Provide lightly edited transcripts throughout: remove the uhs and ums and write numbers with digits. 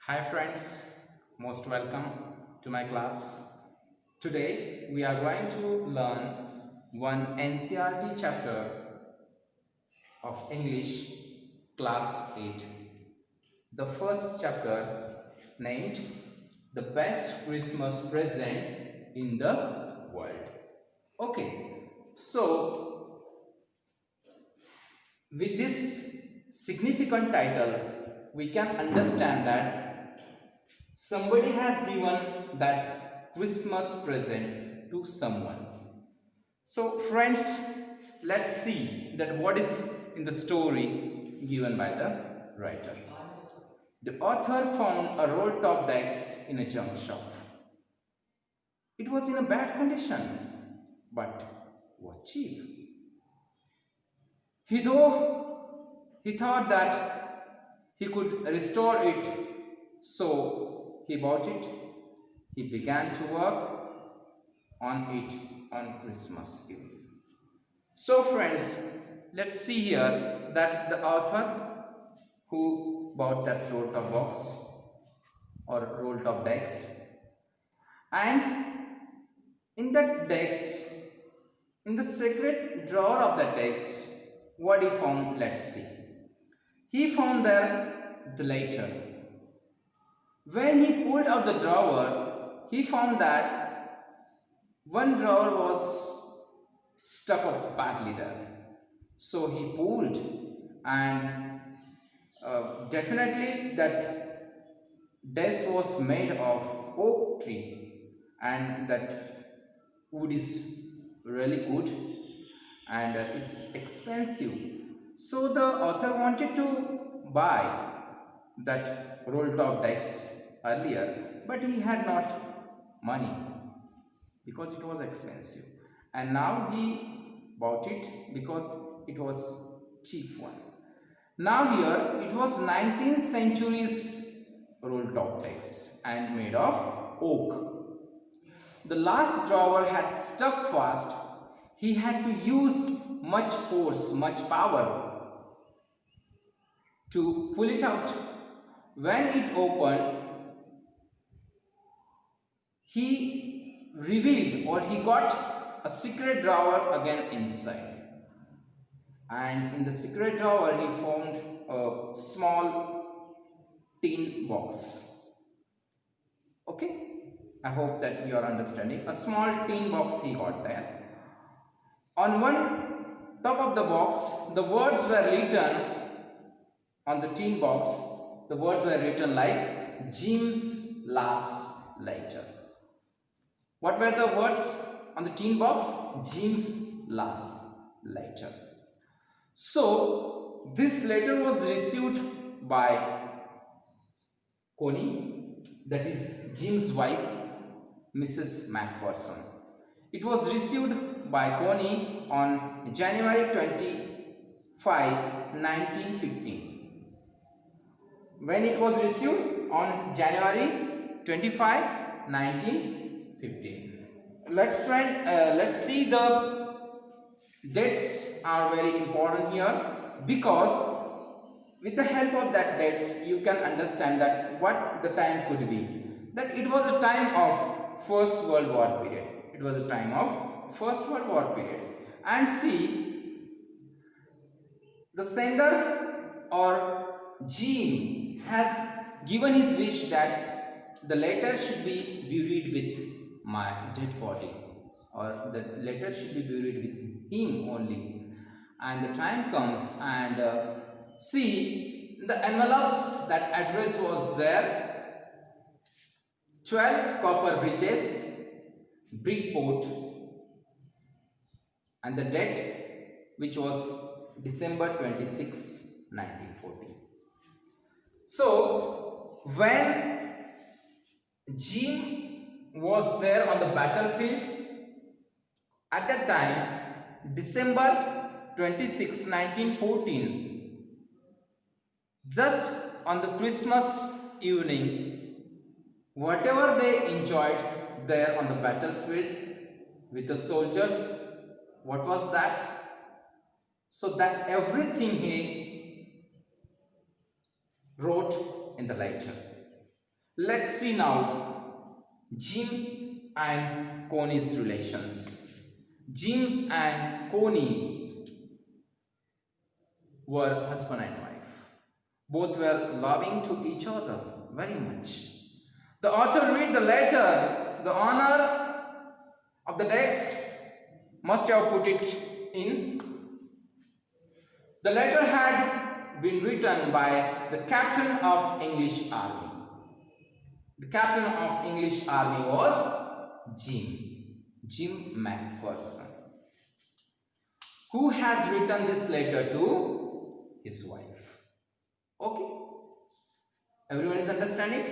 Hi friends, most welcome to my class. Today we are going to learn one NCERT chapter of English class 8. The first chapter named The Best Christmas Present in the World. Okay, so with this significant title we can understand that somebody has given that Christmas present to someone. So friends, let's see that what is in the story given by the writer. The author found a roll top desk in a junk shop. It was in a bad condition, but was cheap. He thought that he could restore it, so he bought it. He began to work on it on Christmas Eve. So friends, let's see here that the author who bought that roll top box or roll top decks, and in that desk, in the secret drawer of that desk, what he found, let's see. He found there the letter. When he pulled out the drawer, he found that one drawer was stuck up badly there. So he pulled, and definitely that desk was made of oak tree, and that wood is really good, and it's expensive. So the author wanted to buy that roll top desk earlier, but he had not money because it was expensive, and now he bought it because it was cheap one. Now here it was 19th century's roll top desk and made of oak. The last drawer had stuck fast. He had to use much force, much power to pull it out. When it opened, he revealed, or he got a secret drawer again inside. And in the secret drawer he found a small tin box. Okay, I hope that you are understanding. A small tin box he got there. On one top of the box, the words were written on the tin box. The words were written like Jim's last letter. What were the words on the tin box? Jim's last letter. So this letter was received by Connie, that is Jim's wife, Mrs. Macpherson. It was received by Connie on January 25, 1915. When it was received? On January 25, 1915. Let's see, the dates are very important here, because with the help of that dates you can understand that what the time could be. That it was a time of First World War period. It was a time of First World War period. And see, the sender or Jean has given his wish that the letter should be buried with my dead body, or the letter should be buried with him only. And the time comes, and see, the envelopes, that address was there: 12 Copper Bridges, Bridport, and the date, which was December 26, 1940. So when Jim was there on the battlefield at that time, December 26, 1914, just on the Christmas evening, whatever they enjoyed there on the battlefield with the soldiers, what was that? So that everything he wrote in the letter. Let's see now Jim and Connie's relations. Jim and Connie were husband and wife. Both were loving to each other very much. The author read the letter. The owner of the desk must have put it in. The letter had been written by the captain of English army. The captain of English army was Jim Macpherson, who has written this letter to his wife. Okay, everyone is understanding?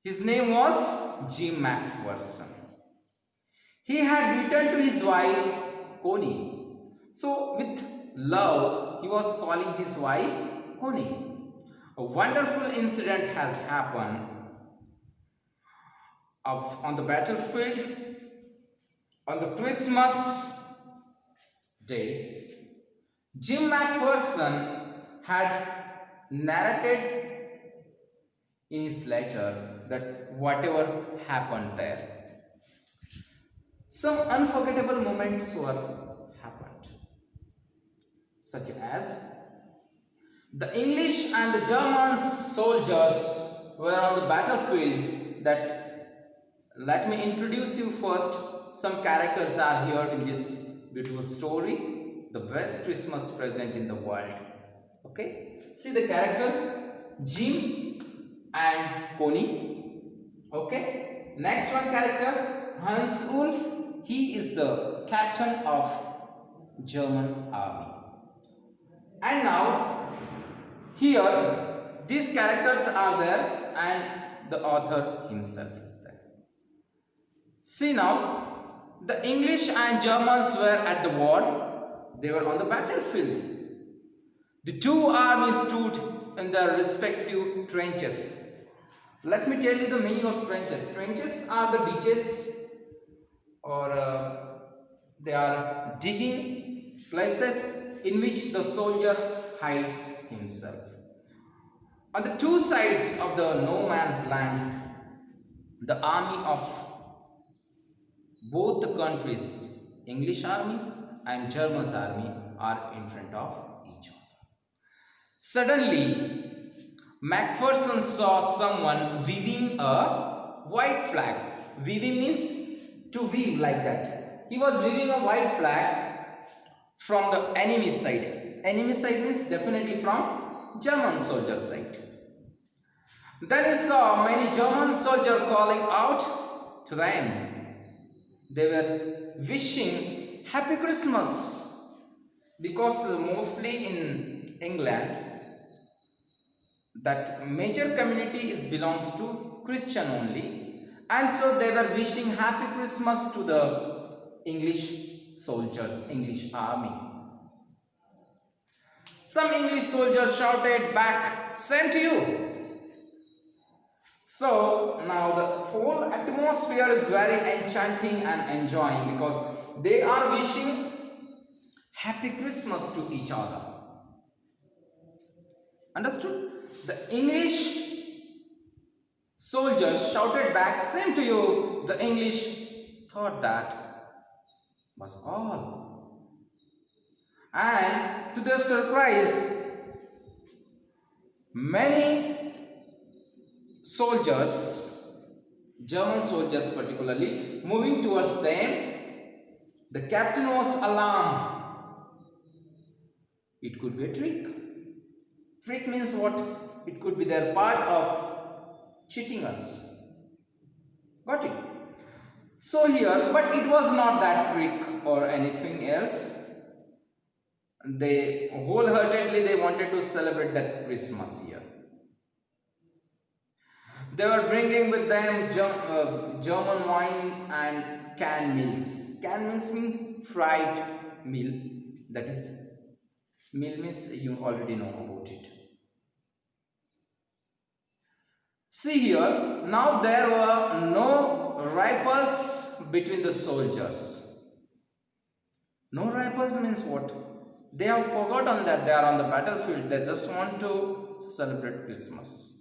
His name was Jim Macpherson. He had written to his wife Connie. So with love, he was calling his wife Connie. A wonderful incident has happened on the battlefield on the Christmas day. Jim Macpherson had narrated in his letter that whatever happened there, some unforgettable moments were happened, such as the English and the German soldiers were on the battlefield. Let me introduce you first. Some characters are here in this beautiful story, the best Christmas present in the world. Okay, see the character Jim and Connie. Okay, next one character Hans Ulf. He is the captain of German army. And now here these characters are there and the author himself is there. See now, the English and Germans were at the war. They were on the battlefield. The two armies stood in their respective trenches. Let me tell you the meaning of trenches. Trenches are the ditches, or they are digging places in which the soldier hides himself. On the two sides of the no man's land, the army of both the countries, English army and German army, are in front of each other. Suddenly, Macpherson saw someone waving a white flag. Waving means to weave like that. He was waving a white flag from the enemy side. Enemy side means definitely from German soldier side. Then he saw many German soldiers calling out to them. They were wishing Happy Christmas, because mostly in England that major community belongs to Christian only, and so they were wishing Happy Christmas to the English soldiers, English army. Some English soldiers shouted back, "Same to you." So now the whole atmosphere is very enchanting and enjoying, because they are wishing Happy Christmas to each other. Understood? The English soldiers shouted back, "Same to you." The English thought that was all. And to their surprise, many soldiers, German soldiers particularly, moving towards them, the captain was alarmed. It could be a trick. Trick means what? It could be their part of cheating us. Got it? So here, but it was not that trick or anything else. They wholeheartedly they wanted to celebrate that Christmas here. They were bringing with them German wine and canned meals. Canned meals mean fried meal. That is, meal means you already know about it. See here, now there were no rifles between the soldiers. No rifles means what? They have forgotten that they are on the battlefield. They just want to celebrate Christmas.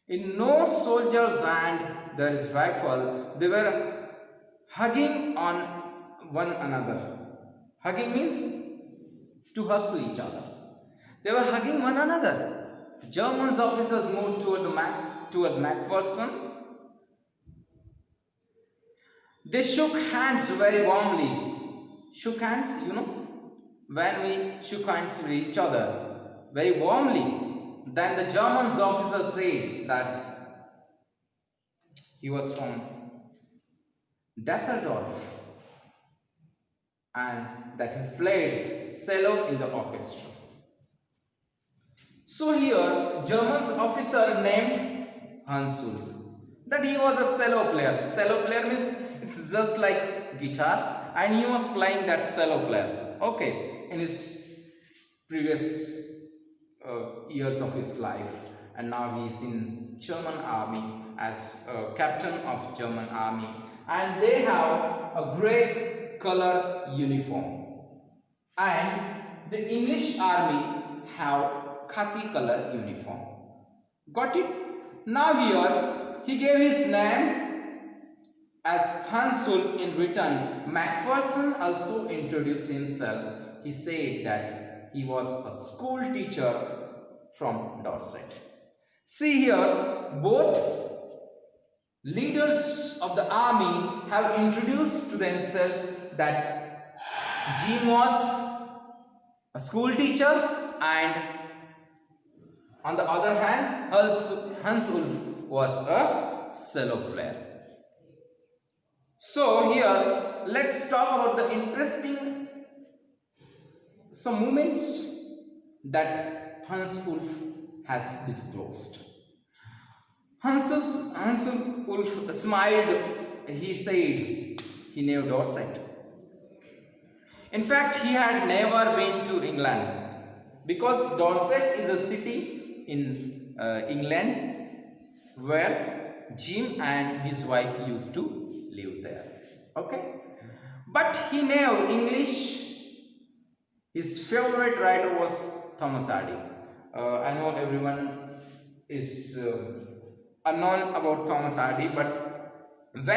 In no soldier's hand there is rifle. They were hugging on one another. Hugging means to hug to each other. They were hugging one another. German officers moved toward Macpherson. They shook hands very warmly. Shook hands, when we shook hands with each other very warmly. Then the German officer said that he was from Düsseldorf and that he played cello in the orchestra. So here, German officer named Hans Ulf, that he was a cello player. Cello player means it's just like guitar, and he was playing that cello player. Okay, in his previous years of his life, and now he is in German army as a captain of German army, and they have a gray color uniform, and the English army have khaki color uniform. Got it? Now here he gave his name as Hans Ulf. In return, Macpherson also introduced himself. He said that he was a school teacher from Dorset. See here, both leaders of the army have introduced to themselves that Jim was a school teacher, and on the other hand, Hans Ulf was a cello player. So here, let's talk about the interesting some moments that Hans Ulf has disclosed. Hans Ulf smiled. He said he knew Dorset. In fact, he had never been to England, because Dorset is a city in England where Jim and his wife used to live there. Okay, but he knew English. His favorite writer was Thomas Hardy. I know everyone is unknown about Thomas Hardy, but when